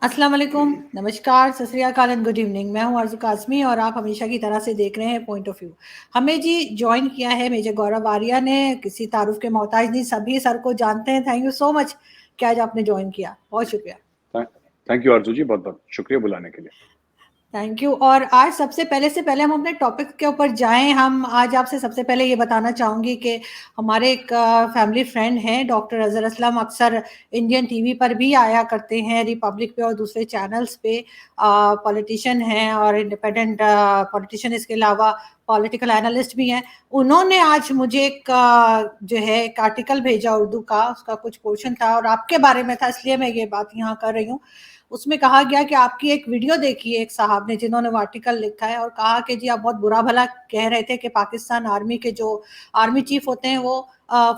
अस्सलाम वालेकुम, नमस्कार, सत श्री अकाल एंड गुड इवनिंग। मैं हूँ आरज़ू काज़मी और आप हमेशा की तरह से देख रहे हैं पॉइंट ऑफ व्यू। हमें जी जॉइन किया है मेजर गौरव आर्या ने, किसी तारुफ़ के मोहताज नहीं, सभी सर को जानते हैं। थैंक यू सो मच कि आज आपने जॉइन किया, बहुत शुक्रिया। थैंक यू आरजू जी, बहुत बहुत शुक्रिया बुलाने के लिए। Thank you. और आज सबसे पहले हम अपने टॉपिक के ऊपर जाएँ, हम आज आपसे सबसे पहले ये बताना चाहूँगी कि हमारे एक फैमिली फ्रेंड हैं डॉक्टर अज़हर असलम, अक्सर इंडियन टीवी पर भी आया करते हैं, रिपब्लिक पे और दूसरे चैनल्स पे। पॉलिटिशियन हैं और इंडिपेंडेंट पॉलिटिशियन, इसके अलावा पॉलिटिकल एनालिस्ट भी हैं। उन्होंने आज मुझे एक जो है एक आर्टिकल भेजा उर्दू का, उसका कुछ पोर्शन था और आपके बारे में था, इसलिए मैं ये बात यहाँ कर रही हूँ। उसमें कहा गया कि आपकी एक वीडियो देखी है एक साहब ने, जिन्होंने वो आर्टिकल लिखा है और कहा कि जी आप बहुत बुरा भला कह रहे थे कि पाकिस्तान आर्मी के जो आर्मी चीफ होते हैं वो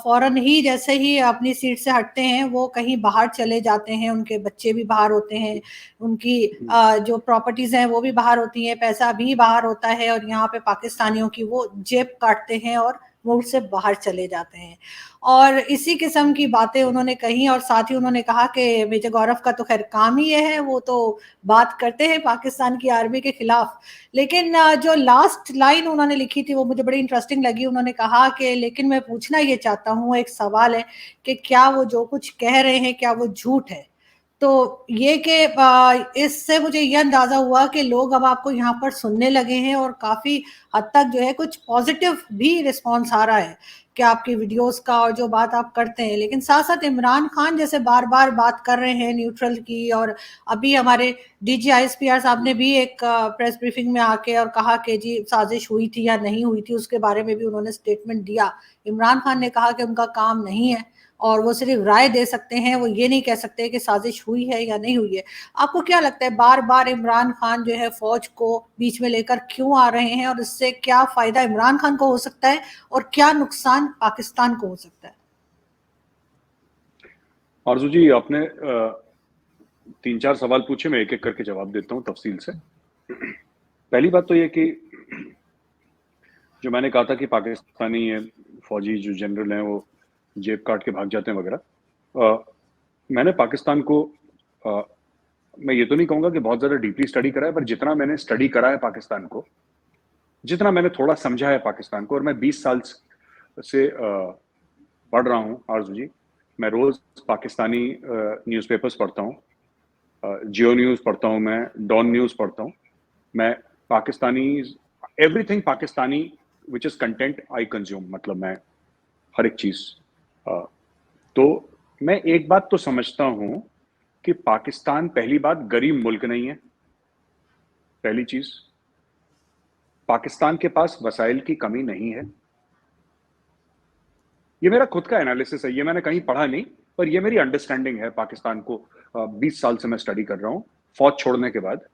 फौरन ही जैसे ही अपनी सीट से हटते हैं वो कहीं बाहर चले जाते हैं, उनके बच्चे भी बाहर होते हैं, उनकी जो प्रॉपर्टीज हैं वो भी बाहर होती हैं, पैसा भी बाहर होता है और यहाँ पे पाकिस्तानियों की वो जेब काटते हैं और मुल्क से बाहर चले जाते हैं। और इसी किस्म की बातें उन्होंने कही और साथ ही उन्होंने कहा कि मेजर गौरव का तो खैर काम ही ये है, वो तो बात करते हैं पाकिस्तान की आर्मी के खिलाफ। लेकिन जो लास्ट लाइन उन्होंने लिखी थी वो मुझे बड़ी इंटरेस्टिंग लगी। उन्होंने कहा कि लेकिन मैं पूछना ये चाहता हूँ, एक सवाल है कि क्या वो जो कुछ कह रहे हैं क्या वो झूठ है। तो ये कि इससे मुझे ये अंदाजा हुआ कि लोग अब आपको यहाँ पर सुनने लगे हैं और काफी हद तक जो है कुछ पॉजिटिव भी रिस्पॉन्स आ रहा है कि आपकी वीडियोस का और जो बात आप करते हैं। लेकिन साथ साथ इमरान खान जैसे बार बार बात कर रहे हैं न्यूट्रल की, और अभी हमारे DGISPR साहब ने भी एक प्रेस ब्रीफिंग में आके और कहा कि जी साजिश हुई थी या नहीं हुई थी, उसके बारे में भी उन्होंने स्टेटमेंट दिया। इमरान खान ने कहा कि उनका काम नहीं है और वो सिर्फ राय दे सकते हैं, वो ये नहीं कह सकते कि साजिश हुई है या नहीं हुई है। आपको क्या लगता है बार बार इमरान खान जो है फौज को बीच में लेकर क्यों आ रहे हैं, और इससे क्या फायदा इमरान खान को हो सकता है और क्या नुकसान पाकिस्तान को हो सकता है? आरजू जी, आपने 3-4 सवाल पूछे, मैं एक एक करके जवाब देता हूँ तफसील से। पहली बात तो ये कि जो मैंने कहा था कि पाकिस्तानी फौजी जो जनरल हैं वो जेब काट के भाग जाते हैं वगैरह, मैंने पाकिस्तान को मैं ये तो नहीं कहूंगा कि बहुत ज्यादा डीपली स्टडी करा है, पर जितना मैंने स्टडी करा है पाकिस्तान को, जितना मैंने थोड़ा समझा है पाकिस्तान को, और मैं 20 साल से पढ़ रहा हूँ आरजू जी। मैं रोज पाकिस्तानी न्यूज़पेपर्स पढ़ता हूँ, जियो न्यूज़ पढ़ता हूँ, मैं डॉन न्यूज़ पढ़ता हूँ, मैं Pakistani everything Pakistani which is content I consume, मतलब मैं हर एक चीज। तो मैं एक बात तो समझता हूँ कि पाकिस्तान पहली बात गरीब मुल्क नहीं है। पहली चीज, पाकिस्तान के पास वसाइल की कमी नहीं है। ये मेरा खुद का एनालिसिस है, ये मैंने कहीं पढ़ा नहीं, पर ये मेरी अंडरस्टैंडिंग है पाकिस्तान को। 20 साल से मैं स्टडी कर रहा हूँ फौज छोड़ने के बाद।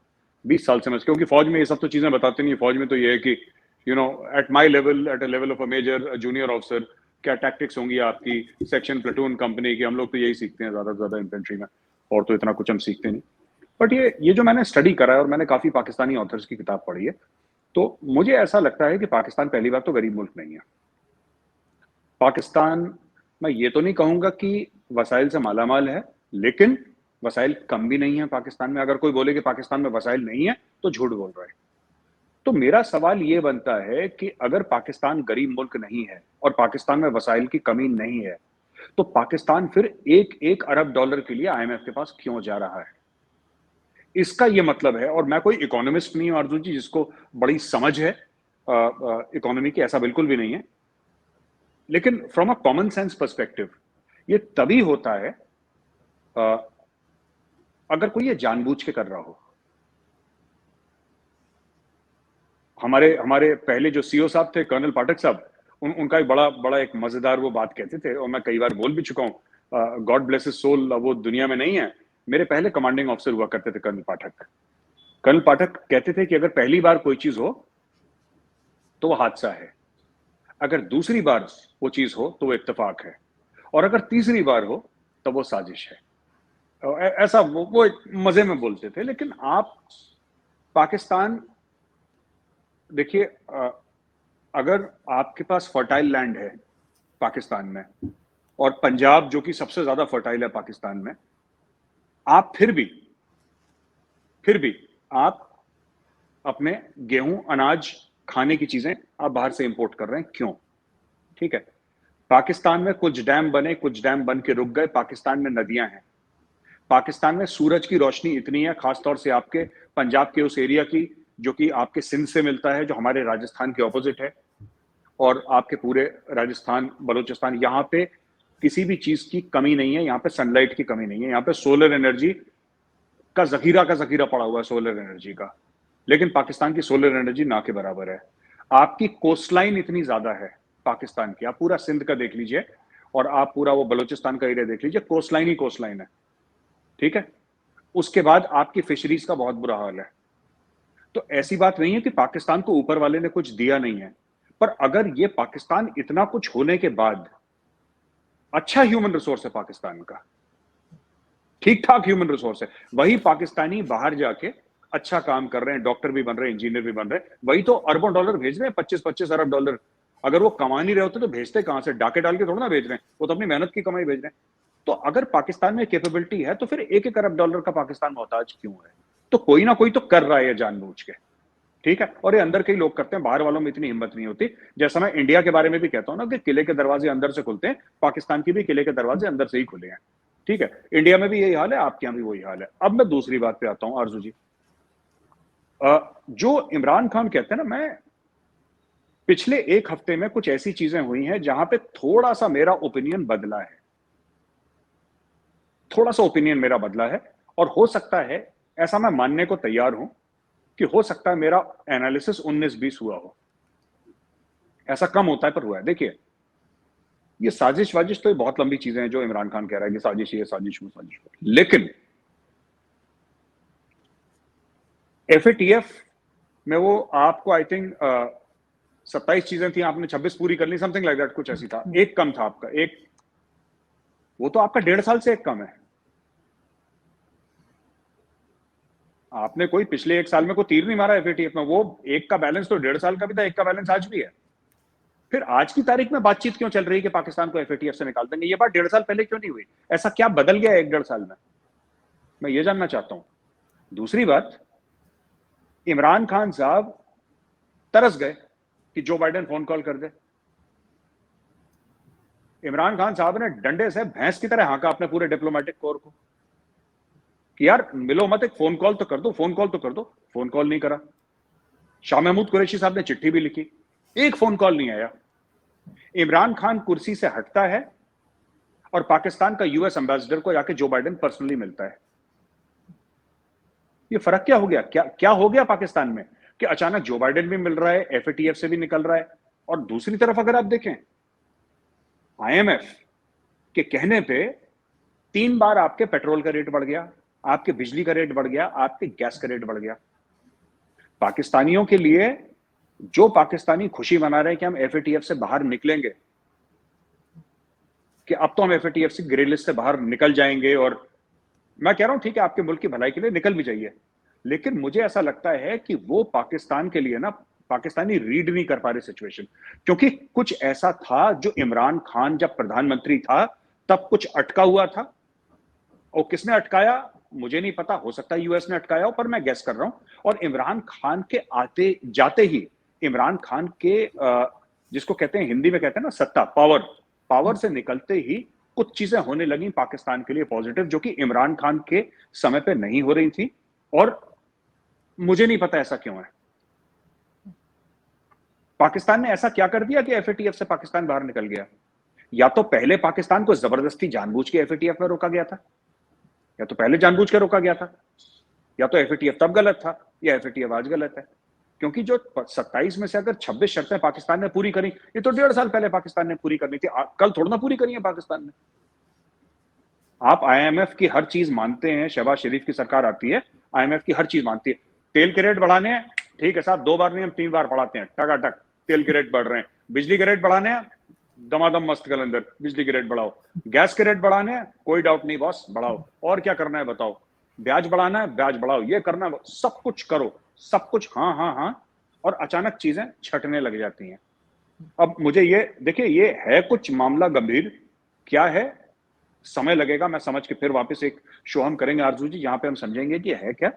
20 साल से मैं, क्योंकि फौज में ये सब तो चीजें बताते नहीं। फौज में तो ये है कि at my level, at a level of a major junior officer, क्या टैक्टिक्स होंगी आपकी, सेक्शन, प्लेटून, कंपनी की। हम लोग तो यही सीखते हैं ज्यादा से ज्यादा इन्फेंट्री में, और तो इतना कुछ हम सीखते नहीं। बट ये जो मैंने स्टडी करा है, और मैंने काफी पाकिस्तानी ऑथर्स की किताब पढ़ी है, तो मुझे ऐसा लगता है कि पाकिस्तान पहली बार तो गरीब मुल्क नहीं है। पाकिस्तान, मैं ये तो नहीं कहूंगा कि वसाइल से मालामाल है, लेकिन वसाइल कम भी नहीं है पाकिस्तान में। अगर कोई बोले कि पाकिस्तान में वसाइल नहीं है तो झूठ बोल रहा है। तो मेरा सवाल ये बनता है कि अगर पाकिस्तान गरीब मुल्क नहीं है और पाकिस्तान में वसाइल की कमी नहीं है, तो पाकिस्तान फिर एक एक अरब डॉलर के लिए IMF के पास क्यों जा रहा है? इसका ये मतलब है, और मैं कोई इकोनॉमिस्ट नहीं हूं अर्जुन जी जिसको बड़ी समझ है इकोनॉमी की, ऐसा बिल्कुल भी नहीं है। लेकिन from a common sense perspective ये तभी होता है अगर कोई ये जानबूझ के कर रहा हो। हमारे हमारे पहले जो सीओ साहब थे, कर्नल पाठक साहब, उनका एक बड़ा बड़ा एक मजेदार वो बात कहते थे, और मैं कई बार बोल भी चुका हूँ, गॉड ब्लेस हिज सोल, वो दुनिया में नहीं है। मेरे पहले कमांडिंग ऑफिसर हुआ करते थे कर्नल पाठक। कर्नल पाठक कहते थे कि अगर पहली बार कोई चीज हो तो वो हादसा है, अगर दूसरी बार वो चीज हो तो वो इत्तेफाक है, और अगर तीसरी बार हो तो वो साजिश है। ऐसा वो एक मजे में बोलते थे। लेकिन आप पाकिस्तान देखिए, अगर आपके पास फर्टाइल लैंड है पाकिस्तान में, और पंजाब जो कि सबसे ज्यादा फर्टाइल है पाकिस्तान में, आप फिर भी फिर भी आप अपने गेहूं, अनाज, खाने की चीजें आप बाहर से इंपोर्ट कर रहे हैं, क्यों? ठीक है, पाकिस्तान में कुछ डैम बने, कुछ डैम बन के रुक गए, पाकिस्तान में नदियां हैं, पाकिस्तान में सूरज की रोशनी इतनी है, खासतौर से आपके पंजाब के उस एरिया की जो कि आपके सिंध से मिलता है, जो हमारे राजस्थान के ऑपोजिट है, और आपके पूरे राजस्थान, बलूचिस्तान, यहाँ पे किसी भी चीज की कमी नहीं है, यहाँ पे सनलाइट की कमी नहीं है, यहाँ पे सोलर एनर्जी का जखीरा पड़ा हुआ है, सोलर एनर्जी का। लेकिन पाकिस्तान की सोलर एनर्जी ना के बराबर है। आपकी कोस्टलाइन इतनी ज्यादा है पाकिस्तान की, आप पूरा सिंध का देख लीजिए और आप पूरा वो बलूचिस्तान का एरिया देख लीजिए, कोस्टलाइन ही कोस्टलाइन है, ठीक है। उसके बाद आपकी फिशरीज का बहुत बुरा हाल है। तो ऐसी बात नहीं है कि पाकिस्तान को ऊपर वाले ने कुछ दिया नहीं है, पर अगर ये पाकिस्तान इतना कुछ होने के बाद, अच्छा ह्यूमन रिसोर्स है पाकिस्तान का, ठीक ठाक ह्यूमन रिसोर्स है, वही पाकिस्तानी बाहर जाके अच्छा काम कर रहे हैं, डॉक्टर भी बन रहे हैं, इंजीनियर भी बन रहे हैं, वही तो अरबों डॉलर भेज रहे हैं, 25-25 अरब डॉलर। अगर वो कमा नहीं रहे होते तो भेजते कहां से? डाके डाल के थोड़ा ना भेज रहे हैं, वो तो अपनी मेहनत की कमाई भेज रहे हैं। तो अगर पाकिस्तान में कैपेबिलिटी है तो फिर 1-1 अरब डॉलर का पाकिस्तान मोहताज क्यों है? तो कोई ना कोई तो कर रहा है जानबूझ के, ठीक है। और ये अंदर के ही लोग करते हैं, बाहर वालों में इतनी हिम्मत नहीं होती। जैसा मैं इंडिया के बारे में भी कहता हूं ना कि किले के दरवाजे अंदर से खुलते हैं, पाकिस्तान की भी किले के दरवाजे अंदर से ही खुले हैं, ठीक है। इंडिया में भी यही हाल है, आपके यहां भी वही हाल है। अब मैं दूसरी बात पे आता हूं आरजू जी। जो इमरान खान कहते हैं ना, मैं पिछले 1 हफ्ते में कुछ ऐसी चीजें हुई हैं जहां पे थोड़ा सा मेरा ओपिनियन बदला है, थोड़ा सा ओपिनियन मेरा बदला है। और हो सकता है, ऐसा मैं मानने को तैयार हूं कि हो सकता है मेरा एनालिसिस 19-20 हुआ हो। ऐसा कम होता है पर हुआ है। देखिए, ये साजिश वाजिश तो ये बहुत लंबी चीजें हैं जो इमरान खान कह रहा है कि साजिश ये, साजिश वो, साजिश वो। लेकिन एफएटीएफ में वो आपको आई थिंक 27 चीजें थी, आपने 26 पूरी कर ली, समथिंग लाइक दैट, कुछ ऐसी था। एक कम था आपका, एक, वो तो आपका 1.5 साल से एक कम है। आपने कोई पिछले 1 साल में कोई तीर नहीं मारा एफएटीएफ में। वो एक का बैलेंस तो 1.5 साल का भी था, एक का बैलेंस आज भी है। फिर आज की तारीख में बातचीत क्यों चल रही है कि पाकिस्तान को एफएटीएफ से निकाल देंगे? ये बात 1.5 साल पहले क्यों नहीं हुई? ऐसा क्या बदल गया 1-1.5 साल में? मैं ये जानना चाहता हूं। दूसरी बात, इमरान खान साहब तरस गए कि जो बाइडेन फोन कॉल कर दे। इमरान खान साहब ने डंडे से भैंस की तरह हाँका अपने पूरे डिप्लोमेटिक कोर को कि यार मिलो मत, एक फोन कॉल तो कर दो, फोन कॉल तो कर दो। फोन कॉल नहीं करा। शाह महमूद कुरैशी साहब ने चिट्ठी भी लिखी, एक फोन कॉल नहीं आया। इमरान खान कुर्सी से हटता है और पाकिस्तान का यूएस एम्बेसडर को जाके जो बाइडेन पर्सनली मिलता है। ये फर्क क्या हो गया? क्या हो गया पाकिस्तान में कि अचानक जो बाइडेन भी मिल रहा है, एफएटीएफ से भी निकल रहा है। और दूसरी तरफ अगर आप देखें, आईएमएफ के कहने पे 3 बार आपके पेट्रोल का रेट बढ़ गया, आपके बिजली का रेट बढ़ गया, आपके गैस का रेट बढ़ गया। पाकिस्तानियों के लिए, जो पाकिस्तानी खुशी मना रहे हैं कि हम एफएटीएफ से बाहर निकलेंगे, कि अब तो हम एफएटीएफ से ग्रे लिस्ट से बाहर निकल जाएंगे, और मैं कह रहा हूं ठीक है, आपके मुल्क की भलाई के लिए निकल भी जाइए, लेकिन मुझे ऐसा लगता है कि वो पाकिस्तान के लिए ना, पाकिस्तानी रीड नहीं कर पा रहे सिचुएशन। क्योंकि कुछ ऐसा था जो इमरान खान जब प्रधानमंत्री था तब कुछ अटका हुआ था, और किसने अटकाया मुझे नहीं पता, हो सकता है यूएस ने अटकाया हो, पर मैं गेस कर रहा हूं। और इमरान खान के आते जाते ही, इमरान खान के जिसको कहते हैं, हिंदी में कहते हैं ना सत्ता, पावर से निकलते ही कुछ चीजें होने लगी पाकिस्तान के लिए पॉजिटिव, जो कि इमरान खान के समय पे नहीं हो रही थी। और मुझे नहीं पता ऐसा क्यों है। पाकिस्तान ने ऐसा क्या कर दिया कि एफएटीएफ से पाकिस्तान बाहर निकल गया? या तो पहले पाकिस्तान को जबरदस्ती जानबूझ के एफएटीएफ में रोका गया था, या तो पहले जानबूझ के रोका गया था, या तो एफएटीएफ तब गलत था, या एफएटीएफ आज गलत है। क्योंकि जो 27 में से अगर 26 शर्तें पाकिस्तान ने पूरी करी, ये तो 1.5 साल पहले पाकिस्तान ने पूरी करनी थी, कल थोड़ा ना पूरी करी है पाकिस्तान ने। आप आईएमएफ की हर चीज मानते हैं, शहबाज शरीफ की सरकार आती है, आईएमएफ की हर चीज मानती है। तेल के रेट बढ़ाने हैं, ठीक है साहब, 2 बार नहीं हम 3 बार बढ़ाते हैं, टकाटक तेल के रेट बढ़ रहे हैं। बिजली के रेट बढ़ाने हैं, दमादम मस्त कलंदर बिजली के रेट बढ़ाओ। गैस के रेट बढ़ाने हैं, कोई डाउट नहीं बॉस, बढ़ाओ। और क्या करना है बताओ? ब्याज बढ़ाना है, ब्याज बढ़ाओ। ये करना है, सब कुछ करो, सब कुछ हाँ हाँ हाँ। और अचानक चीजें छटने लग जाती हैं। अब मुझे ये देखिए, ये है कुछ मामला गंभीर, क्या है समय लगेगा, मैं समझ के फिर वापस एक शो हम करेंगे आरजू जी, जहां पे हम समझेंगे कि है क्या।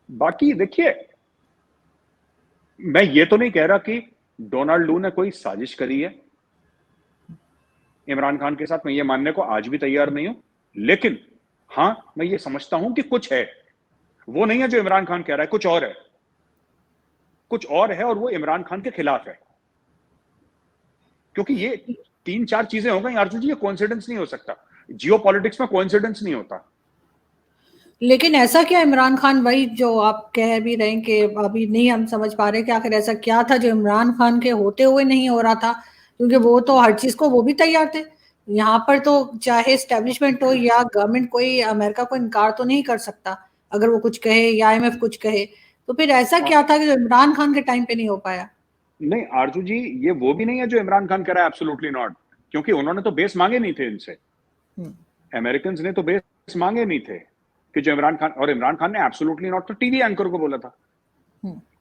बाकी देखिए, मैं ये तो नहीं कह रहा कि डोनाल्ड लू ने कोई साजिश करी है इमरान खान के साथ, मैं ये मानने को आज भी तैयार नहीं हूं, लेकिन हां, मैं ये समझता हूं कि कुछ है, वो नहीं है जो इमरान खान कह रहा है, कुछ और है, कुछ और है, और वो इमरान खान के खिलाफ है। क्योंकि ये 3-4 चीजें हो गई आरजू जी, ये कोइंसिडेंस नहीं हो सकता, जियो पॉलिटिक्स में कोइंसिडेंस नहीं होता। लेकिन ऐसा क्या इमरान खान, वही जो आप कह भी रहे हैं कि अभी नहीं हम समझ पा रहे कि आखिर ऐसा क्या था जो इमरान खान के होते हुए नहीं हो रहा था, क्योंकि वो तो हर चीज को वो भी तैयार थे। यहाँ पर तो चाहे एस्टेब्लिशमेंट हो या गवर्नमेंट, कोई अमेरिका को इनकार तो नहीं कर सकता अगर वो कुछ कहे या आईएमएफ कुछ कहे। तो फिर ऐसा क्या था कि जो इमरान खान के टाइम पे नहीं हो पाया? नहीं आरजू जी, ये वो भी नहीं है जो इमरान खान कह रहा है, एब्सोल्युटली नॉट, क्योंकि उन्होंने तो बेस मांगे नहीं थे इनसे, अमेरिकन ने तो बेस मांगे नहीं थे कि जो इमरान खान, और इमरान खान ने एब्सोल्युटली नॉट तो टीवी एंकर को बोला था,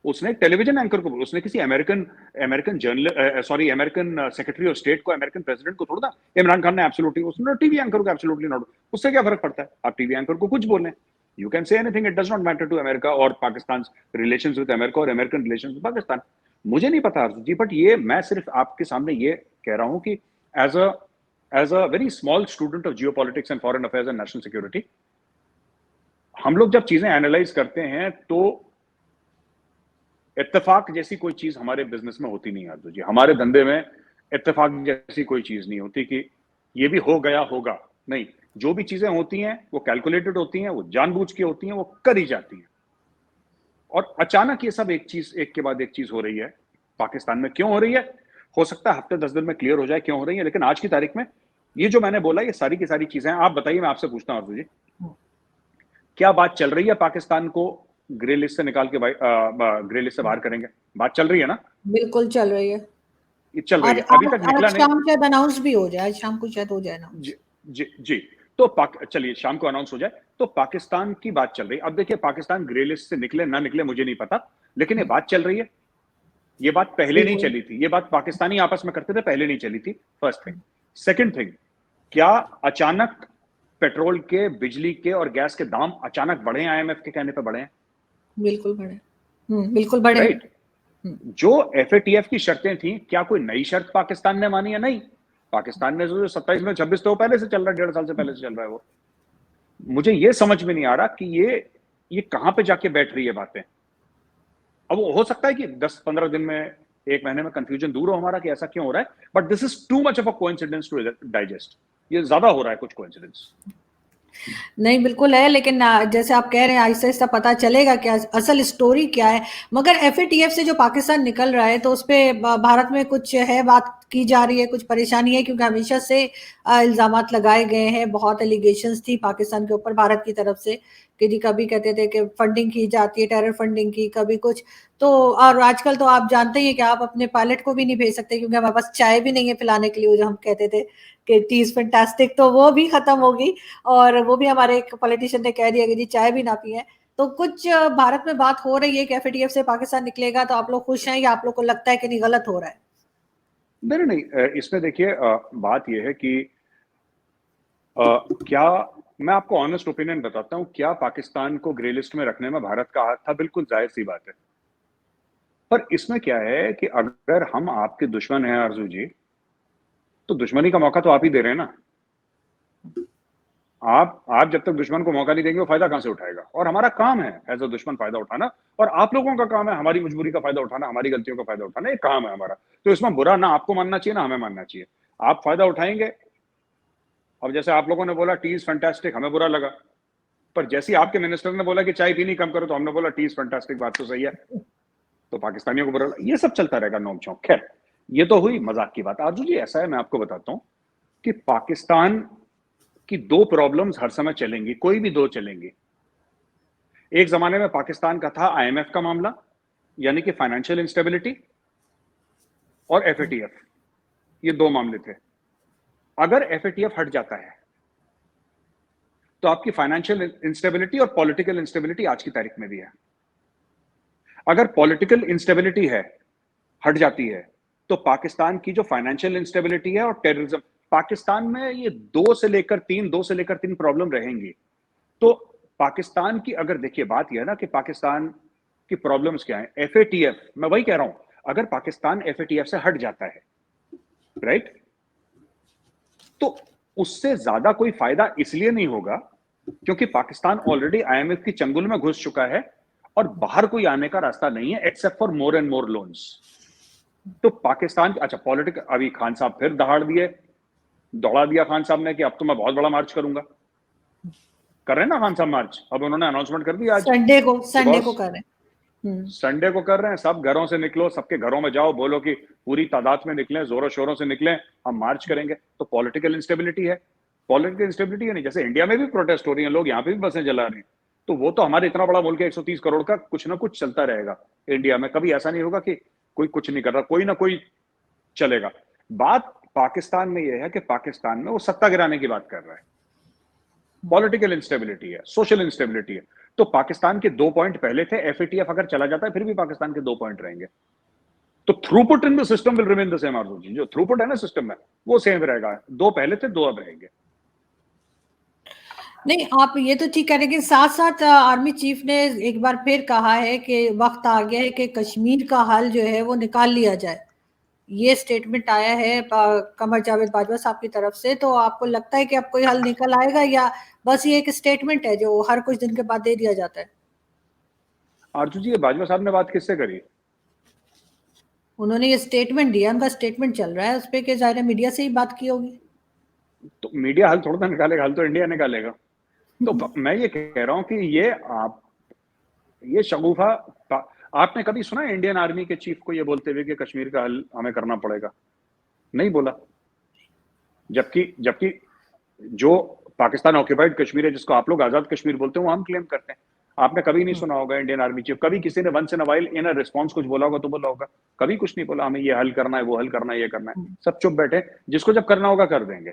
उसने टेलीविजन एंकर को बोला, उसने किसी American American general sorry American secretary of state को, अमेरिकन प्रेसिडेंट को थोड़ा था इमरान खान ने एब्सोल्युटली, उसने टीवी एंकर को एब्सोल्युटली नॉट। उससे क्या फर्क पड़ता है, आप टीवी एंकर को कुछ बोलें, you can say anything, it does not matter to America और पाकिस्तान रिलेशंस विद अमेरिका और अमेरिकन रिलेशंस विद पाकिस्तान। मुझे नहीं पता जी, बट ये मैं सिर्फ आपके सामने ये कह रहा हूं कि as a very small student of geopolitics and foreign affairs and national security, हम लोग जब चीजें एनालाइज करते हैं तो इत्तेफाक जैसी कोई चीज हमारे बिजनेस में होती नहीं आरजू जी, हमारे धंधे में इत्तेफाक जैसी कोई चीज नहीं होती कि ये भी हो गया होगा, नहीं, जो भी चीजें होती हैं वो कैलकुलेटेड होती हैं, वो जानबूझ के होती हैं, वो करी जाती हैं। और अचानक ये सब एक चीज एक के बाद एक चीज हो रही है पाकिस्तान में, क्यों हो रही है, हो सकता है हफ्ते 10 दिन में क्लियर हो जाए क्यों हो रही है, लेकिन आज की तारीख में ये जो मैंने बोला ये सारी की सारी चीजें हैं। आप बताइए, मैं आपसे पूछता हूं आरजू जी, क्या बात चल रही है पाकिस्तान को ग्रे लिस्ट से निकाल के ग्रे लिस्ट से बाहर करेंगे, बात चल रही है ना? बिल्कुल चल रही है। ये चल रही आज है, अभी तक आज निकला आज नहीं। शाम शायद अनाउंस भी हो जाए, आज शाम को शायद हो जाए जी अनाउंस। जी जी। तो चलिए शाम को अनाउंस हो जाए। तो पाकिस्तान की बात चल रही है, अब देखिए पाकिस्तान ग्रे लिस्ट से निकले ना निकले मुझे नहीं पता, लेकिन ये बात चल रही है। ये बात पहले नहीं बिल्कुल। चली थी, ये बात पाकिस्तानी आपस में करते थे, पहले नहीं चली थी, फर्स्ट थिंग। सेकंड थिंग, क्या अचानक पेट्रोल के, बिजली के और गैस के दाम अचानक बढ़े हैं आईएमएफ के कहने पे बढ़े हैं? बिल्कुल बढ़े। बिल्कुल बढ़े। राइट। जो एफएटीएफ की शर्तें थी, क्या कोई नई शर्त पाकिस्तान ने मानी है? नहीं, पाकिस्तान ने जो 27 में 26 तो पहले से चल रहा है, 1.5 साल से पहले से चल रहा है वो। मुझे ये समझ में नहीं आ रहा कि ये कहां पे जाके बैठ रही है बातें। अब हो सकता है कि 10-15 दिन में, एक महीने में कंफ्यूजन दूर हो हमारा कि ऐसा क्यों हो रहा है, but this is too much of a coincidence to digest. ये ज्यादा हो रहा है कुछ कोइंसिडेंस। नहीं बिल्कुल है, लेकिन जैसे आप कह रहे हैं आहिस्ता आहिस्ता पता चलेगा क्या असल स्टोरी क्या है। मगर एफएटीएफ से जो पाकिस्तान निकल रहा है तो उस पे भारत में कुछ है, बात की जा रही है, कुछ परेशानी है? क्योंकि हमेशा से इल्जामात लगाए गए हैं, बहुत एलिगेशंस थी पाकिस्तान के ऊपर भारत की तरफ से कि जी कभी कहते थे कि फंडिंग की जाती है, टेरर फंडिंग की, कभी कुछ। तो और आजकल तो आप जानते ही हैं कि आप अपने पायलट को भी नहीं भेज सकते क्योंकि हमारे पास चाय भी नहीं है पिलाने के लिए, वो जो हम कहते थे कि टी इज फैंटास्टिक, तो वो भी खत्म होगी। और वो भी हमारे एक पॉलिटिशियन ने कह दिया कि जी चाय भी ना पिए। तो कुछ भारत में बात हो रही है कि एफएटीएफ से पाकिस्तान निकलेगा, तो आप लोग खुश हैं या आप लोग को लगता है कि नहीं गलत हो रहा है? नहीं नहीं, इसमें देखिए बात यह है कि क्या, मैं आपको ऑनेस्ट ओपिनियन बताता हूं, क्या पाकिस्तान को ग्रे लिस्ट में रखने में भारत का हाथ था? बिल्कुल जाहिर सी बात है। पर इसमें क्या है कि अगर हम आपके दुश्मन हैं आरजू जी, तो दुश्मनी का मौका तो आप ही दे रहे हैं ना। आप जब तक दुश्मन को मौका नहीं देंगे, वो फायदा कहां से उठाएगा? और हमारा काम है एज अ दुश्मन फायदा उठाना, और आप लोगों का काम है हमारी मजबूरी का फायदा उठाना, हमारी गलतियों का फायदा उठाना, ये काम है हमारा। तो इसमें बुरा ना आपको मानना चाहिए ना हमें मानना चाहिए। आप फायदा उठाएंगे। अब जैसे आप लोगों ने बोला टी इज फैंटास्टिक, हमें बुरा लगा, पर जैसे ही आपके मिनिस्टर ने बोला कि चाय पीनी कम करो, तो हमने बोला टी इज फैंटास्टिक, बात तो सही है, तो पाकिस्तानियों को बुरा लगा। ये सब चलता रहेगा नोक झोंक। खैर, ये तो हुई मजाक की बात। आरजू जी ऐसा है, मैं आपको बताता हूं कि पाकिस्तान की दो प्रॉब्लम्स हर समय चलेंगी, कोई भी दो चलेंगी। एक जमाने में पाकिस्तान का था आईएमएफ का मामला, यानी कि फाइनेंशियल इंस्टेबिलिटी, और एफएटीएफ, ये दो मामले थे। अगर एफएटीएफ हट जाता है तो आपकी फाइनेंशियल इंस्टेबिलिटी और पॉलिटिकल इंस्टेबिलिटी आज की तारीख में भी है। अगर पॉलिटिकल इंस्टेबिलिटी है, हट जाती है, तो पाकिस्तान की जो फाइनेंशियल इंस्टेबिलिटी है और टेररिज्म, पाकिस्तान में ये दो से लेकर तीन प्रॉब्लम रहेंगी। तो पाकिस्तान की अगर देखिए बात यह है ना कि पाकिस्तान की प्रॉब्लम्स क्या है, एफएटीएफ, मैं वही कह रहा हूं, अगर पाकिस्तान एफएटीएफ से हट जाता है, राइट, तो उससे ज्यादा कोई फायदा इसलिए नहीं होगा क्योंकि पाकिस्तान ऑलरेडी आईएमएफ की चंगुल में घुस चुका है और बाहर कोई आने का रास्ता नहीं है except for more and more loans. तो पाकिस्तान, अच्छा पॉलिटिक, अभी खान साहब फिर दौड़ा दिया खान साहब ने कि अब तो मैं बहुत बड़ा मार्च करूंगा। कर रहे हैं ना खान साहब मार्च, अब उन्होंने अनाउंसमेंट कर दिया आज, संडे को कर रहे हैं। संडे को कर रहे हैं, सब घरों से निकलो, सबके घरों में जाओ, बोलो कि पूरी तादाद में निकलें, जोरों शोरों से निकलें, हम मार्च करेंगे। तो पॉलिटिकल इंस्टेबिलिटी है, पॉलिटिकल इंस्टेबिलिटी है नहीं, जैसे इंडिया में भी प्रोटेस्ट हो रही है, लोग यहाँ पे भी बसें जला रहे हैं, तो वो तो हमारे इतना बड़ा मुल्क है 130 करोड़ का, कुछ ना कुछ चलता रहेगा इंडिया में, कभी ऐसा नहीं होगा कि कोई कुछ नहीं कर रहा, कोई ना कोई चलेगा। बात पाकिस्तान में यह है कि पाकिस्तान में वो सत्ता गिराने की बात कर रहा है, पॉलिटिकल इंस्टेबिलिटी है, सोशल इंस्टेबिलिटी है। तो पाकिस्तान के 2 पॉइंट पहले थे, एफएटीएफ अगर चला जाता है फिर भी पाकिस्तान के 2 पॉइंट रहेंगे। तो throughput in the system will remain the same. आरजू जी, जो थ्रूपुट है ना सिस्टम में वो सेम रहेगा, 2 पहले थे 2 अब रहेंगे। नहीं, आप ये तो ठीक कह रहे हैं, लेकिन साथ साथ आर्मी चीफ ने एक बार फिर कहा है कि वक्त आ गया है कि कश्मीर का हल जो है वो निकाल लिया जाए। ये स्टेटमेंट आया है कमर जावेद बाजवा साहब की तरफ से। तो आपको लगता है कि अब कोई हल निकल आएगा या बस ये एक स्टेटमेंट है जो हर कुछ दिन के बाद दे दिया जाता है? आरजू जी, ये बाजवा साहब ने बात किससे करी? उन्होंने ये स्टेटमेंट दिया, उनका स्टेटमेंट चल रहा है उस पर, कि जाहिर है मीडिया से ही बात की होगी। तो मीडिया हल थोड़ा ना निकालेगा, हल तो इंडिया निकालेगा। तो मैं ये कह रहा हूं कि ये शगुफा, आपने कभी सुना है इंडियन आर्मी के चीफ को ये बोलते हुए कि कश्मीर का हल हमें करना पड़ेगा? नहीं बोला। जबकि जो पाकिस्तान ऑक्यूपाइड कश्मीर है, जिसको आप लोग आजाद कश्मीर बोलते हैं, वो हम क्लेम करते हैं। आपने कभी नहीं सुना होगा इंडियन आर्मी चीफ, कभी किसी ने once in a while in a response कुछ बोला होगा तो बोला होगा? कभी कुछ नहीं बोला, हमें ये हल करना है, वो हल करना है, ये करना है। सब चुप बैठे, जिसको जब करना होगा कर देंगे,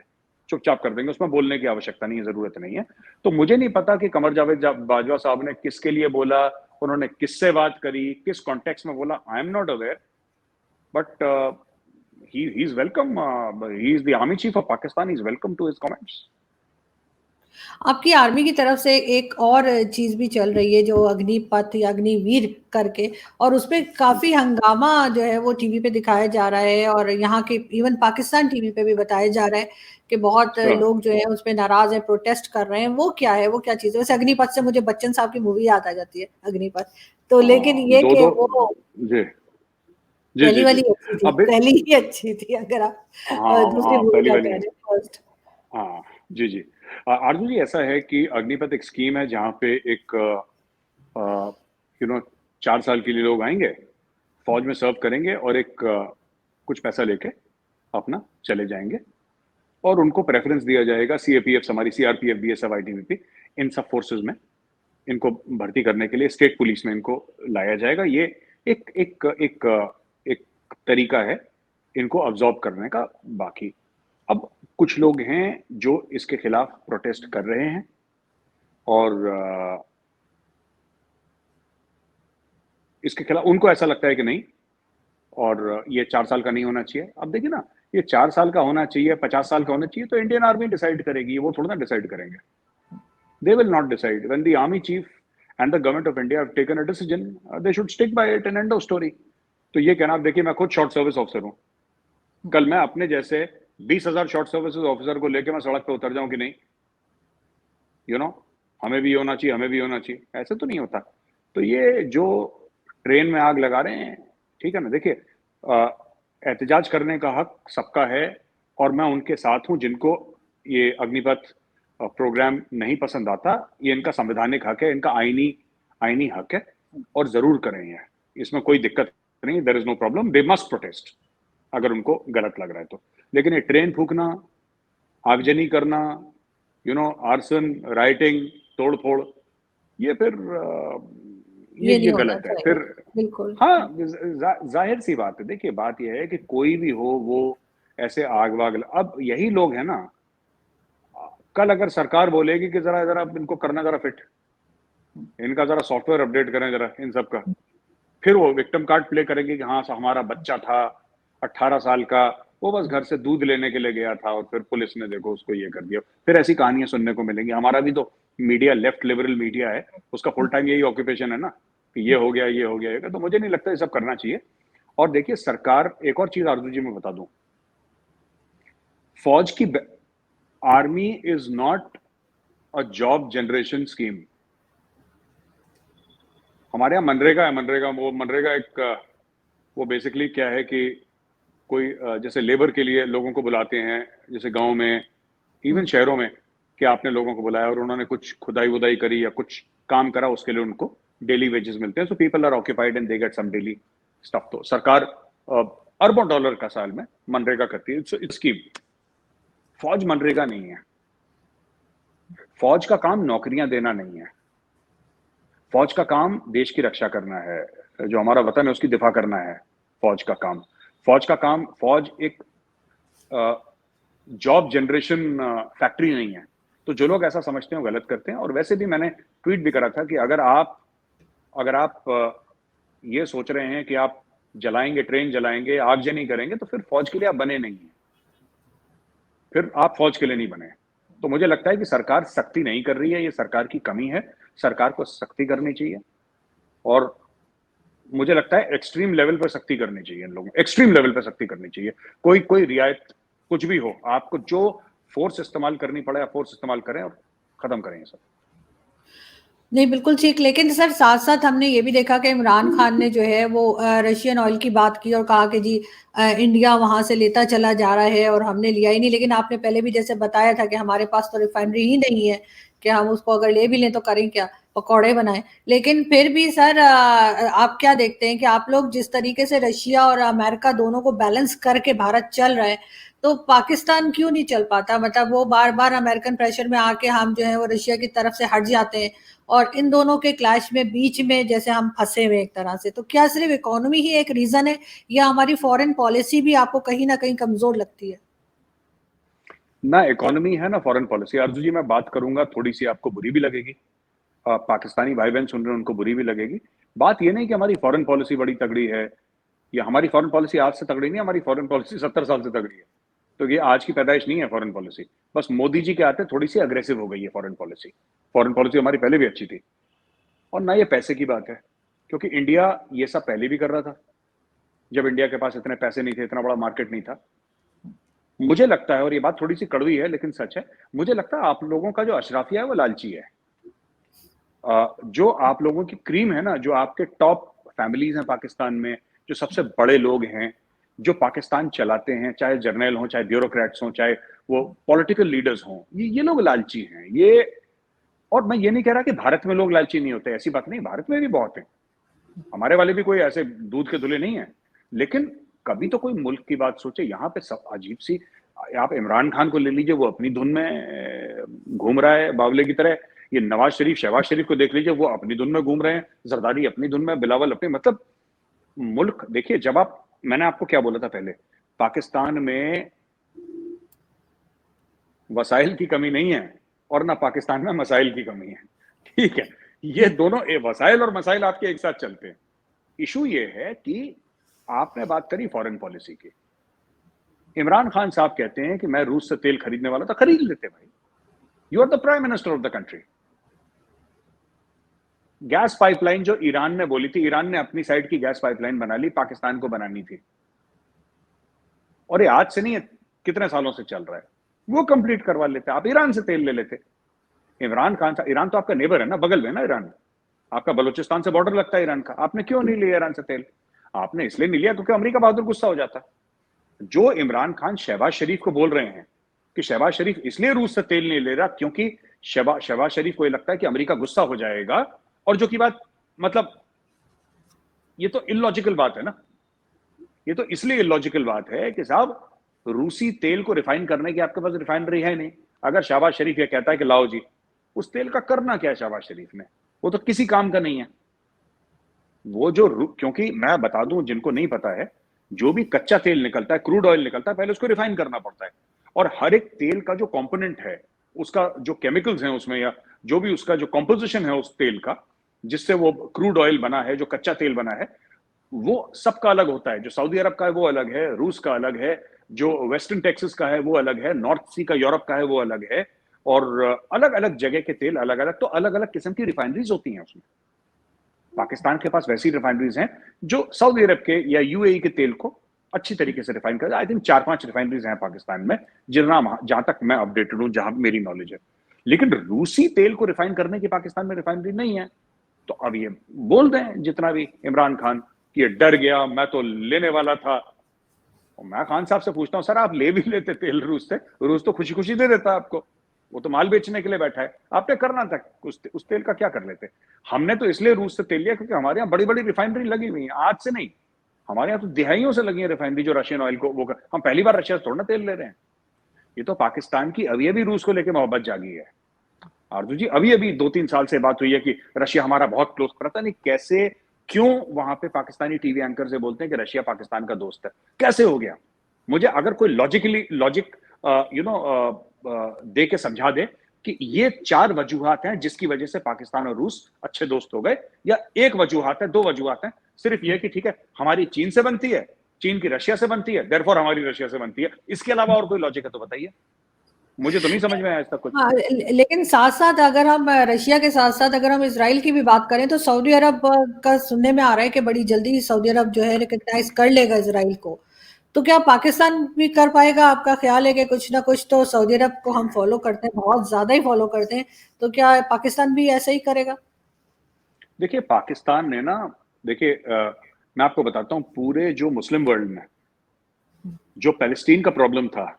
चुपचाप कर देंगे, उसमें बोलने की आवश्यकता नहीं है, जरूरत नहीं है। तो मुझे नहीं पता कि कमर जावेद बाजवा साहब ने किसके लिए बोला, उन्होंने किससे बात करी, किस कॉन्टेक्स्ट में बोला, I am not aware, but he is welcome. He is the army chief of Pakistan. He is welcome to his comments. आपकी आर्मी की तरफ से एक और चीज भी चल रही है जो अग्निपथ या अग्निवीर करके, और उसपे काफी हंगामा जो है वो टीवी पे दिखाया जा रहा है, और यहाँ के इवन पाकिस्तान टीवी पे भी बताया जा रहा है कि बहुत लोग जो है उस पे नाराज है, प्रोटेस्ट कर रहे हैं। वो क्या है, वो क्या चीज है? वैसे अग्निपथ से मुझे बच्चन साहब की मूवी याद आ जाती है, अग्निपथ। तो लेकिन ये कि वो जी जी पहली जी वाली जी अच्छी थी, पहली ही अच्छी थी, अगर आप दूसरी मूवी पहली का वाली कह रहे हैं फर्स्ट। हाँ जी जी। आरजू जी, ऐसा है कि अग्निपथ एक स्कीम है जहाँ पे एक 4 साल के लिए लोग आएंगे, फौज में सर्व करेंगे और एक कुछ पैसा लेके अपना चले जाएंगे, और उनको प्रेफरेंस दिया जाएगा सीएपीएफ, हमारी सीआरपीएफ, बीएसएफ, आईटीबीपी, इन सब फोर्सेस में इनको भर्ती करने के लिए स्टेट पुलिस में इनको लाया जाएगा। ये एक एक एक एक तरीका है इनको अब्जॉर्ब करने का। बाकी अब कुछ लोग हैं जो इसके खिलाफ प्रोटेस्ट कर रहे हैं, और इसके खिलाफ उनको ऐसा लगता है कि नहीं, और ये 4 साल का नहीं होना चाहिए। अब देखिए ना, ये 4 साल का होना चाहिए, 50 साल का होना चाहिए, तो इंडियन आर्मी डिसाइड करेगी, वो थोड़ा ना डिसाइड करेंगे। They will not decide. When the army chief and the government of India have taken a decision, they should stick by it and end of story. तो ये कहना, देखिए मैं खुद शॉर्ट सर्विस ऑफिसर हूँ, कल मैं अपने जैसे 20,000 शॉर्ट सर्विस ऑफिसर को लेके मैं सड़क पे उतर जाऊं कि नहीं, हमें भी होना चाहिए, हमें भी होना चाहिए, ऐसे तो नहीं होता। तो ये जो ट्रेन में आग लगा रहे हैं, ठीक है ना, देखिए एहतजाज करने का हक सबका है, और मैं उनके साथ हूं जिनको ये अग्निपथ प्रोग्राम नहीं पसंद आता। ये इनका संवैधानिक हक है, इनका आईनी हक है, और जरूर करें ये, इसमें कोई दिक्कत नहीं, there is no problem, they must protest अगर उनको गलत लग रहा है तो। लेकिन ये ट्रेन फूकना, आगजनी करना, आर्सन, राइटिंग, तोड़फोड़, ये फिर ये गलत है फिर। बिल्कुल। हाँ, जाहिर सी बात है। देखिए बात यह है कि कोई भी हो वो ऐसे आग वाग, अब यही लोग हैं ना, कल अगर सरकार बोलेगी कि जरा इनको करना जरा फिट, इनका जरा सॉफ्टवेयर अपडेट करें जरा इन सब का, फिर वो विक्टिम कार्ड प्ले करेंगे कि हाँ हमारा बच्चा था 18 साल का, वो बस घर से दूध लेने के लिए गया था और फिर पुलिस ने देखो उसको ये कर दिया। फिर ऐसी कहानियां सुनने को मिलेंगी। हमारा भी तो मीडिया लेफ्ट लिबरल मीडिया है, उसका फुल टाइम यही ऑक्यूपेशन है ना कि ये हो गया ये हो गया। तो मुझे नहीं लगता ये सब करना चाहिए। और देखिए सरकार, एक और चीज आरजू जी मैं बता दूं, फौज की, army is not a job generation scheme. हमारे यहाँ मनरेगा है, मनरेगा एक वो बेसिकली क्या है कि कोई जैसे लेबर के लिए लोगों को बुलाते हैं, जैसे गांव में, इवन शहरों में, कि आपने लोगों को बुलाया और उन्होंने कुछ खुदाई वुदाई करी या कुछ काम करा, उसके लिए उनको डेली वेजेस मिलते हैं। So people are occupied and they get some daily stuff. तो सरकार अरबों डॉलर का साल में मनरेगा करती है। It's scheme. फौज मनरेगा नहीं है। फौज का काम नौकरियां देना नहीं है। फौज का काम देश की रक्षा करना है, जो हमारा वतन है उसकी दिफा करना है फौज का काम। फौज एक जॉब जनरेशन फैक्ट्री नहीं है। तो जो लोग ऐसा समझते हैं वो गलत करते हैं। और वैसे भी मैंने ट्वीट भी करा था कि अगर आप ये सोच रहे हैं कि आप जलाएंगे, ट्रेन जलाएंगे, आगजनी करेंगे, तो फिर फौज के लिए आप बने नहीं है, फिर आप फौज के लिए नहीं बने। तो मुझे लगता है कि सरकार सख्ती नहीं कर रही है, ये सरकार की कमी है। सरकार को सख्ती करनी चाहिए और मुझे लगता है एक्सट्रीम लेवल पर सख्ती करनी चाहिए। इन लोगों एक्सट्रीम लेवल पर सख्ती करनी चाहिए। कोई रियायत कुछ भी हो, आपको जो फोर्स इस्तेमाल करनी पड़े आप फोर्स इस्तेमाल करें और खत्म करें ये सब। नहीं, बिल्कुल ठीक। लेकिन सर साथ साथ हमने ये भी देखा कि इमरान खान ने जो है वो रशियन ऑयल की बात की और कहा कि जी इंडिया वहां से लेता चला जा रहा है और हमने लिया ही नहीं। लेकिन आपने पहले भी जैसे बताया था कि हमारे पास तो रिफाइनरी ही नहीं है कि हम उसको अगर ले भी लें तो करें क्या, पकौड़े बनाएं। लेकिन फिर भी सर आप क्या देखते हैं कि आप लोग जिस तरीके से रशिया और अमेरिका दोनों को बैलेंस करके भारत चल रहा है, तो पाकिस्तान क्यों नहीं चल पाता? मतलब वो बार बार अमेरिकन प्रेशर में आके हम जो है वो रशिया की तरफ से हट जाते हैं और इन दोनों के क्लैश में बीच में जैसे हम फंसे हुए एक तरह से। तो क्या सिर्फ इकोनॉमी ही एक रीजन है या हमारी फॉरेन पॉलिसी भी आपको कहीं ना कहीं कमजोर लगती है? ना इकोनॉमी है ना फॉरेन पॉलिसी। अर्जु जी मैं बात करूंगा, थोड़ी सी आपको बुरी भी लगेगी, पाकिस्तानी भाई बहन सुन रहे हैं उनको बुरी भी लगेगी। बात ये नहीं कि हमारी फॉरेन पॉलिसी बड़ी तगड़ी है, या हमारी फॉरेन पॉलिसी आज से तगड़ी नहीं, हमारी फॉरेन पॉलिसी 70 साल से तगड़ी है। तो ये आज की पैदाइश नहीं है फॉरेन पॉलिसी। बस मोदी जी के आते थोड़ी सी अग्रेसिव हो गई है फॉरेन पॉलिसी। फॉरेन पॉलिसी हमारी पहले भी अच्छी थी। और ना ये पैसे की बात है, क्योंकि इंडिया ये सब पहले भी कर रहा था जब इंडिया के पास इतने पैसे नहीं थे, इतना बड़ा मार्केट नहीं था। मुझे लगता है, और ये बात थोड़ी सी कड़वी है लेकिन सच है, मुझे लगता है आप लोगों का जो अशराफिया है वो लालची है। जो आप लोगों की क्रीम है ना, जो आपके टॉप फैमिलीज हैं पाकिस्तान में, जो सबसे बड़े लोग हैं जो पाकिस्तान चलाते हैं, चाहे जर्नल हो, चाहे ब्यूरोक्रेट्स हो, चाहे वो पॉलिटिकल लीडर्स हों, ये लोग लालची हैं। ये, और मैं ये नहीं कह रहा कि भारत में लोग लालची नहीं होते, ऐसी बात नहीं, भारत में भी बहुत है। हमारे वाले भी कोई ऐसे दूध के धुले नहीं है। लेकिन कभी तो कोई मुल्क की बात सोचे। यहाँ पे सब अजीब सी, आप इमरान खान को ले लीजिए, वो अपनी धुन में घूम रहा है बावले की तरह। ये नवाज शरीफ, शहबाज शरीफ को देख लीजिए, वो अपनी धुन में घूम रहे हैं। जरदारी अपनी धुन में, बिलावल अपनी, मतलब मुल्क देखिए। जब आप, मैंने आपको क्या बोला था पहले, पाकिस्तान में वसाइल की कमी नहीं है और ना पाकिस्तान में मसाइल की कमी है, ठीक है। ये दोनों वसाइल और मसाइल आपके एक साथ चलते हैं। इशू ये है कि आपने बात करी फॉरेन पॉलिसी की। इमरान खान साहब कहते हैं कि मैं रूस से तेल खरीदने वाला था, खरीद लेते भाई। You are the prime minister of the country. Gas pipeline जो ईरान ने बोली थी, ईरान ने अपनी साइड की गैस पाइपलाइन बना ली, पाकिस्तान को बनानी थी। और ये आज से नहीं है, कितने सालों से चल रहा है। वो कंप्लीट करवा लेते, आप ईरान से तेल ले लेते। इमरान खान साहब, ईरान तो आपका नेबर है ना, बगल में ना ईरान, आपका बलूचिस्तान से बॉर्डर लगता है ईरान का। आपने क्यों नहीं लिया ईरान से तेल? आपने इसलिए नहीं लिया क्योंकि अमेरिका बहादुर गुस्सा हो जाता। जो इमरान खान शहबाज शरीफ को बोल रहे हैं कि शहबाज शरीफ इसलिए रूस से तेल नहीं ले रहा क्योंकि शहबाज शरीफ को ये लगता है कि अमेरिका गुस्सा हो जाएगा, और जो की बात, मतलब ये तो इलॉजिकल बात है ना। ये तो इसलिए इलॉजिकल बात है कि साहब, रूसी तेल को रिफाइन करने की आपके पास रिफाइनरी है नहीं। अगर शहबाज शरीफ ये कहता है कि लाओ जी, उस तेल का करना क्या है शहबाज शरीफ ने? वो तो किसी काम का नहीं है। वो जो, क्योंकि मैं बता दूं जिनको नहीं पता है, जो भी कच्चा तेल निकलता है, क्रूड ऑयल निकलता है, पहले उसको रिफाइन करना पड़ता है। और हर एक तेल का जो कंपोनेंट है, उसका जो केमिकल्स हैं उसमें, या जो भी उसका जो कंपोजिशन है उस तेल का, जिससे वो क्रूड ऑयल बना है, जो कच्चा तेल बना है, वो सबका अलग होता है। जो सऊदी अरब का है वो अलग है, रूस का अलग है, जो वेस्टर्न टेक्सास का है वो अलग है, नॉर्थ सी का यूरोप का है वो अलग है, और अलग अलग जगह के तेल अलग अलग, तो अलग अलग किस्म की रिफाइनरीज होती हैं उसमें। पाकिस्तान के पास वैसी रिफाइनरीज हैं जो सऊदी अरब के या यूएई के तेल को अच्छी तरीके से रिफाइन कर, आई थिंक 4-5 रिफाइनरीज हैं पाकिस्तान में, जितना जहां तक मैं अपडेटेड हूं, जहां मेरी नॉलेज है। लेकिन रूसी तेल को रिफाइन करने की पाकिस्तान में रिफाइनरी नहीं है। तो अब ये बोल रहे हैं जितना भी इमरान खान कि ये डर गया, मैं तो लेने वाला था। और मैं खान साहब से पूछता हूं, सर आप ले भी लेते तेल रूस से, रूस तो खुशी खुशी दे देता आपको, वो तो माल बेचने के लिए बैठा है, आपने करना था उस तेल का क्या कर लेते। हमने तो इसलिए रूस से तेल लिया क्योंकि हमारे यहाँ बड़ी बड़ी रिफाइनरी लगी हुई है, आज से नहीं, हमारे यहाँ तो दिहाइयों से लगी है रिफाइनरी जो रशियन ऑयल को वो हम पहली बार रशिया से थोड़ा ना तेल ले रहे हैं। ये तो पाकिस्तान की अभी अभी रूस को लेकर मोहब्बत जागी है। आरजू जी, अभी अभी 2-3 साल से बात हुई है कि रशिया हमारा बहुत क्लोज, पता नहीं कैसे क्यों वहां पे पाकिस्तानी टीवी एंकर से बोलते हैं कि रशिया पाकिस्तान का दोस्त है, कैसे हो गया। मुझे अगर कोई लॉजिक दे के समझा दे कि ये 4 वजूहात हैं जिसकी वजह से पाकिस्तान और रूस अच्छे दोस्त हो गए, या एक वजूहात है, 2 वजूहात हैं, सिर्फ ये कि ठीक है हमारी चीन से बनती है, चीन की रशिया से बनती है, देयरफॉर हमारी रशिया से बनती है, इसके अलावा और कोई लॉजिक है तो बताइए। मुझे तो नहीं समझ में आया आज तक कुछ। हाँ, लेकिन साथ साथ अगर हम रशिया के साथ साथ अगर हम इसराइल की भी बात करें तो सऊदी अरब का सुनने में आ रहा है कि बड़ी जल्दी सऊदी अरब जो है रिकग्नाइज कर लेगा इसराइल को। तो क्या पाकिस्तान भी कर पाएगा? आपका ख्याल है कि कुछ ना कुछ तो सऊदी अरब को हम फॉलो करते हैं, बहुत ज्यादा ही फॉलो करते हैं, तो क्या पाकिस्तान भी ऐसा ही करेगा? देखिए पाकिस्तान ने ना, देखिए मैं आपको बताता हूँ, पूरे जो मुस्लिम वर्ल्ड में जो पैलेस्टीन का प्रॉब्लम था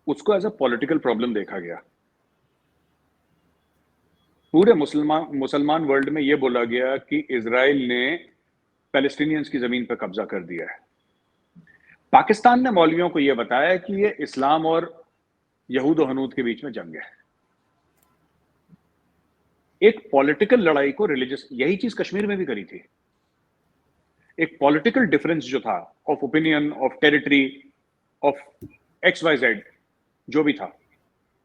उसको एज अ पॉलिटिकल प्रॉब्लम देखा गया। पूरे मुसलमान वर्ल्ड में यह बोला गया कि इजराइल ने पैलेस्टीनियंस की जमीन पर कब्जा कर दिया है। पाकिस्तान ने मौलवियों को यह बताया कि ये इस्लाम और यहूद और हनूद के बीच में जंग है। एक पॉलिटिकल लड़ाई को रिलीजियस, यही चीज कश्मीर में भी करी थी। एक पॉलिटिकल डिफरेंस जो था, of opinion, of territory, of XYZ जो भी था,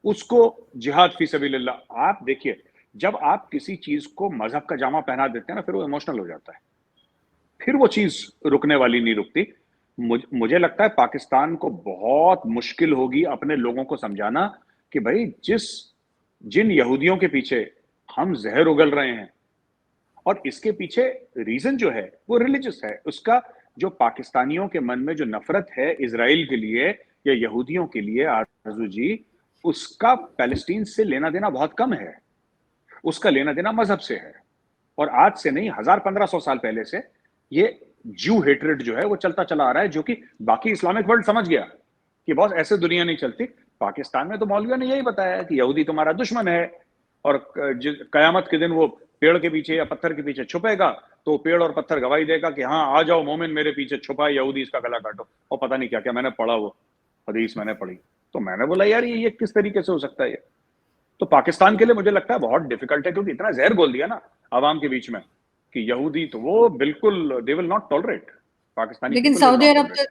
उसको जिहाद फी सबीलिल्लाह। आप देखिए, जब आप किसी चीज को मजहब का जामा पहना देते हैं ना, फिर वो इमोशनल हो जाता है, फिर वो चीज रुकने वाली नहीं रुकती। मुझे लगता है पाकिस्तान को बहुत मुश्किल होगी अपने लोगों को समझाना कि भाई जिन यहूदियों के पीछे हम जहर उगल रहे हैं, और इसके पीछे रीजन जो है वो रिलीजियस है, उसका जो पाकिस्तानियों के मन में जो नफरत है इजराइल के लिए या यहूदियों के लिए, आरजू जी, उसका पैलेस्टीन से लेना देना बहुत कम है, उसका लेना देना मजहब से है। और आज से नहीं, 1000-1500 साल पहले से ये ज्यू हेट्रेड जो है वो चलता चला आ रहा है, जो कि बाकी इस्लामिक वर्ल्ड समझ गया कि बॉस ऐसे दुनिया नहीं चलती। पाकिस्तान में तो मौलवियों ने यही बताया कि यहूदी तुम्हारा दुश्मन है, और कयामत के दिन वो पेड़ के पीछे या पत्थर के पीछे छुपेगा तो पेड़ और पत्थर गवाही देगा कि हाँ आ जाओ मोमिन, मेरे पीछे छुपा है यहूदी, इसका गला काटो। और पता नहीं क्या क्या मैंने पढ़ा, वो हदीस मैंने पढ़ी, तो मैंने बोला यार ये किस तरीके से हो सकता है। तो पाकिस्तान के लिए मुझे लगता है बहुत डिफिकल्ट है, क्योंकि इतना जहर बोल दिया ना आवाम के बीच में कि यहूदी तो वो बिल्कुल they will not tolerate, Pakistani लेकिन people will not tolerate.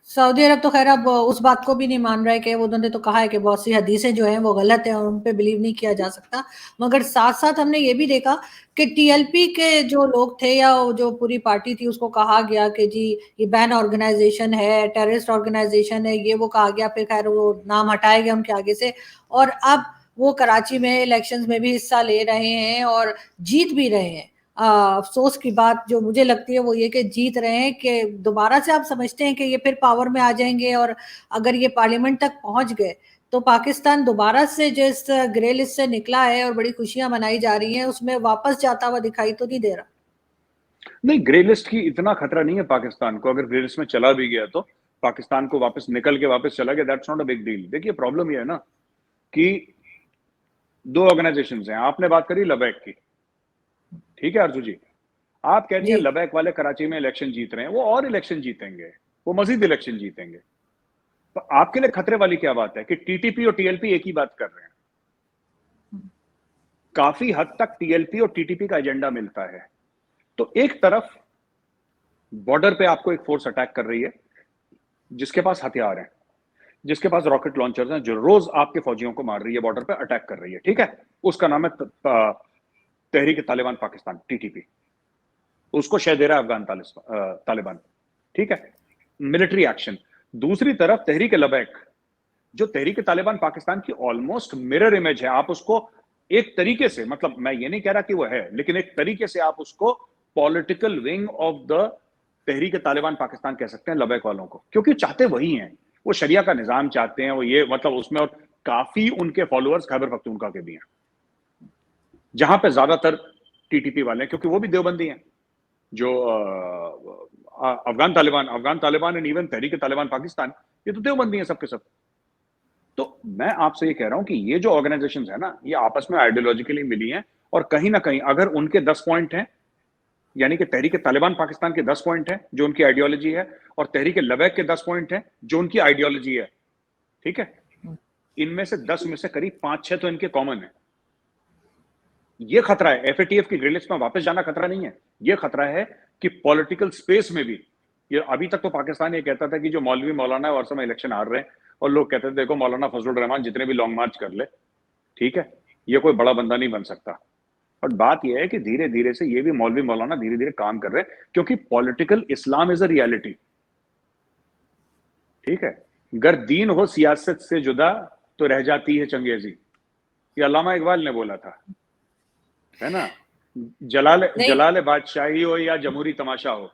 Saudi Arab तो खैर अब उस बात को भी नहीं मान रहा है कि उन्होंने तो कहा है कि बहुत सी हदीसें जो हैं वो गलत हैं और उन पे बिलीव नहीं किया जा सकता। मगर साथ साथ हमने ये भी देखा कि टीएलपी के जो लोग थे या जो पूरी पार्टी थी उसको कहा गया कि जी ये बैन ऑर्गेनाइजेशन है, टेररिस्ट ऑर्गेनाइजेशन है, ये वो कहा गया, फिर खैर वो नाम हटाया गया उनके आगे से। और अब वो कराची में इलेक्शंस में भी हिस्सा ले रहे हैं और जीत भी रहे हैं। अफसोस की बात जो मुझे लगती है वो ये कि जीत रहे हैं, कि दोबारा से आप समझते हैं कि ये फिर पावर में आ जाएंगे, और अगर ये पार्लियामेंट तक पहुंच गए तो पाकिस्तान दोबारा से जिस ग्रे लिस्ट से निकला है और बड़ी खुशियां मनाई जा रही हैं उसमें वापस जाता हुआ दिखाई तो नहीं दे रहा। नहीं, ग्रे लिस्ट की इतना खतरा नहीं है पाकिस्तान को, अगर ग्रे लिस्ट में चला भी गया तो पाकिस्तान को वापस निकल के वापस चला गया, that's not a big deal. देखिए प्रॉब्लम ये है ना कि 2 ऑर्गेनाइजेशंस हैं, आपने बात करी लबैक की, ठीक है अर्जू जी, आप कह रही हैं जी, लबैक वाले कराची में इलेक्शन जीत रहे हैं, वो और इलेक्शन जीतेंगे, वो मजीद इलेक्शन जीतेंगे। तो आपके लिए खतरे वाली क्या बात है कि टीटीपी और टीएलपी एक ही बात कर रहे हैं। काफी हद तक टीएलपी और टीटीपी का एजेंडा मिलता है। तो एक तरफ बॉर्डर पे आपको एक फोर्स अटैक कर रही है जिसके पास हथियार हैं, जिसके पास रॉकेट लॉन्चर्स हैं, जो रोज आपके फौजियों को मार रही है, बॉर्डर पे अटैक कर रही है, ठीक है, उसका नाम है तहरीक तालिबान पाकिस्तान, टीटीपी। उसको शह दे रहा है अफगान तालिबान, ठीक है, मिलिट्री एक्शन। दूसरी तरफ तहरीक लबैक, जो तहरीक तालिबान पाकिस्तान की ऑलमोस्ट मिरर इमेज है, आप उसको एक तरीके से, मतलब मैं ये नहीं कह रहा कि वो है, लेकिन एक तरीके से आप उसको पॉलिटिकल विंग ऑफ द तहरीक तालिबान पाकिस्तान कह सकते हैं लबैक वालों को, क्योंकि चाहते वही हैं, वो शरिया का निजाम चाहते हैं, वो ये मतलब उसमें, और काफी उनके फॉलोअर्स खैबर पख्तूनख्वा के भी हैं, जहां पे ज्यादातर टीटीपी वाले हैं, क्योंकि वो भी देवबंदी हैं, जो अफगान तालिबान एंड इवन तहरीक तालिबान पाकिस्तान, ये तो देवबंदी हैं सबके सब। तो मैं आपसे ये कह रहा हूं कि ये जो ऑर्गेनाइजेशंस है ना, ये आपस में आइडियोलॉजिकली मिली हैं, और कहीं ना कहीं अगर उनके 10 पॉइंट हैं, यानी कि तहरीक तालिबान पाकिस्तान के 10 पॉइंट हैं जो उनकी आइडियोलॉजी है, और तहरीक लबैक के 10 पॉइंट हैं जो उनकी आइडियोलॉजी है, ठीक है, इनमें से 10 में से करीब 5-6 तो इनके कॉमन है। ये खतरा है, एफएटीएफ की ग्रे लिस्ट में वापस जाना खतरा नहीं है, ये खतरा है कि पॉलिटिकल स्पेस में भी, ये अभी तक तो पाकिस्तान ये कहता था कि जो मौलवी मौलाना है और समय इलेक्शन हार रहे हैं, और लोग कहते थे देखो मौलाना फजलुर रहमान जितने भी लॉन्ग मार्च कर ले, ठीक है, ये कोई बड़ा बंदा नहीं बन सकता। और बात यह है कि धीरे धीरे से ये भी मौलवी मौलाना धीरे धीरे काम कर रहे हैं, क्योंकि political Islam is a reality, ठीक है, गर दीन हो सियासत से जुदा तो रह जाती है चंगेजी, ये अल्लामा इकबाल ने बोला था, है ना। जलाल बादशाही हो या जमहूरी तमाशा हो,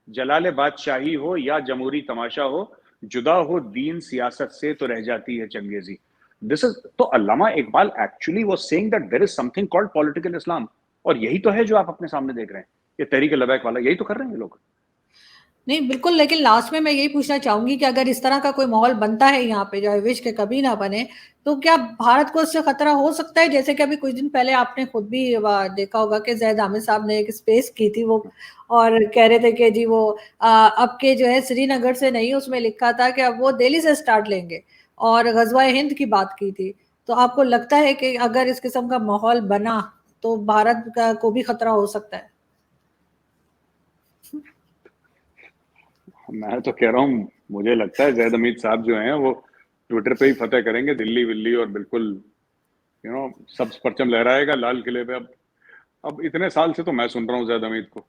जलाल बादशाही हो या जमहूरी तमाशा हो, जुदा हो दीन सियासत से तो रह जाती है चंगेजी। दिस इज, तो Allama Iqbal actually was saying that there is something called political Islam, और यही तो है जो आप अपने सामने देख रहे हैं, ये तहरीक लबैक वाला यही तो कर रहे हैं ये लोग। नहीं बिल्कुल, लेकिन लास्ट में मैं यही पूछना चाहूंगी कि अगर इस तरह का कोई माहौल बनता है यहाँ पे, जो आई विश के कभी ना बने, तो क्या भारत को इससे खतरा हो सकता है? जैसे कि अभी कुछ दिन पहले आपने खुद भी देखा होगा कि जैद आमिर साहब ने एक स्पेस की थी वो, और कह रहे थे कि जी वो अब के जो है श्रीनगर से नहीं, उसमें लिखा था कि अब वो दिल्ली से स्टार्ट लेंगे, और गजवा हिंद की बात की थी। तो आपको लगता है कि अगर इस किस्म का माहौल बना तो भारत को भी खतरा हो सकता है? मैं तो कह रहा हूँ, मुझे लगता है जैद हमीद साहब जो हैं वो ट्विटर पे ही फतेह करेंगे दिल्ली विल्ली, और बिल्कुल सब परचम लहराएगा लाल किले पे। अब इतने साल से तो मैं सुन रहा हूँ जैद हमीद को,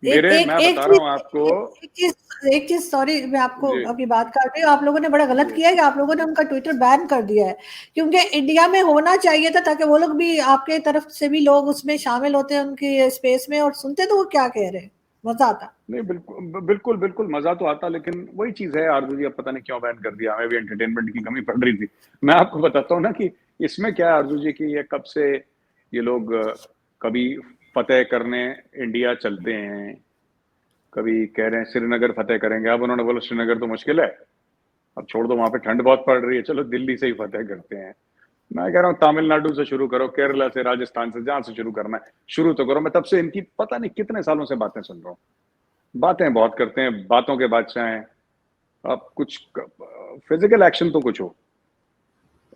एक मेरे एक मैं एक बता रहा चीज हूँ आपको एक चीज सॉरी, मैं आपको जी आपकी बात काट रही हूँ। आप लोगों ने बड़ा गलत जी। किया है कि आप लोगों ने उनका ट्विटर बैन कर दिया है, क्योंकि इंडिया में होना चाहिए था, ताकि वो लोग भी, आपके तरफ से भी लोग उसमें शामिल होते हैं उनकी स्पेस में, और सुनते तो वो क्या कह रहे हैं, मजा आता। नहीं बिल्कुल बिल्कुल बिल्कुल मजा तो आता, लेकिन वही चीज है आरजू जी, अब पता नहीं क्यों बैन कर दिया, हमें भी एंटरटेनमेंट की कमी पड़ रही थी। मैं आपको बताता हूँ ना कि इसमें क्या है आरजू जी, की ये कब से ये लोग कभी फतेह करने इंडिया चलते हैं, कभी कह रहे हैं श्रीनगर फतेह करेंगे, अब उन्होंने बोला श्रीनगर तो मुश्किल है, अब छोड़ दो, वहां पे ठंड बहुत पड़ रही है, चलो दिल्ली से ही फतेह करते हैं। मैं कह रहा हूँ तमिलनाडु से शुरू करो, केरला से, राजस्थान से, जहां से शुरू करना है शुरू तो करो। मैं तब से इनकी पता नहीं कितने सालों से बातें सुन रहा हूँ, बातें बहुत करते हैं, बातों के बादशाह हैं। अब कुछ फिजिकल एक्शन तो कुछ हो।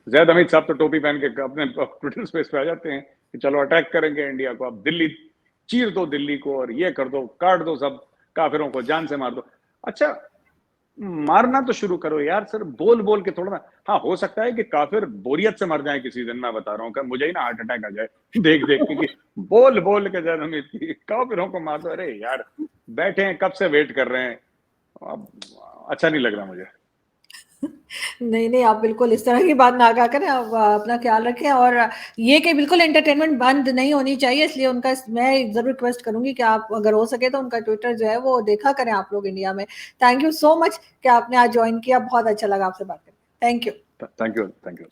जैद हमीद साहब तो टोपी पहन के अपने ट्विटर स्पेस पे आ जाते हैं कि चलो अटैक करेंगे इंडिया को, अब दिल्ली चीर दो दिल्ली को, और ये कर दो, काट दो सब काफिरों को, जान से मार दो। अच्छा, मारना तो शुरू करो यार, सर बोल बोल के थोड़ा ना। हाँ, हो सकता है कि काफिर बोरियत से मर जाए किसी दिन, मैं बता रहा हूँ, मुझे ही ना हार्ट अटैक आ जाए देख देख के कि बोल बोल के जैद हमीद की काफिरों को मार दो। अरे यार, बैठे हैं कब से वेट कर रहे हैं, अब अच्छा नहीं लग रहा मुझे। नहीं नहीं, आप बिल्कुल इस तरह की बात ना कहा करें, आप अपना ख्याल रखें, और ये कि बिल्कुल एंटरटेनमेंट बंद नहीं होनी चाहिए, इसलिए उनका मैं जरूर रिक्वेस्ट करूंगी कि आप अगर हो सके तो उनका ट्विटर जो है वो देखा करें आप लोग इंडिया में। थैंक यू सो मच कि आपने आज ज्वाइन किया, बहुत अच्छा लगा आपसे बात करके। Thank you. Thank you, thank you.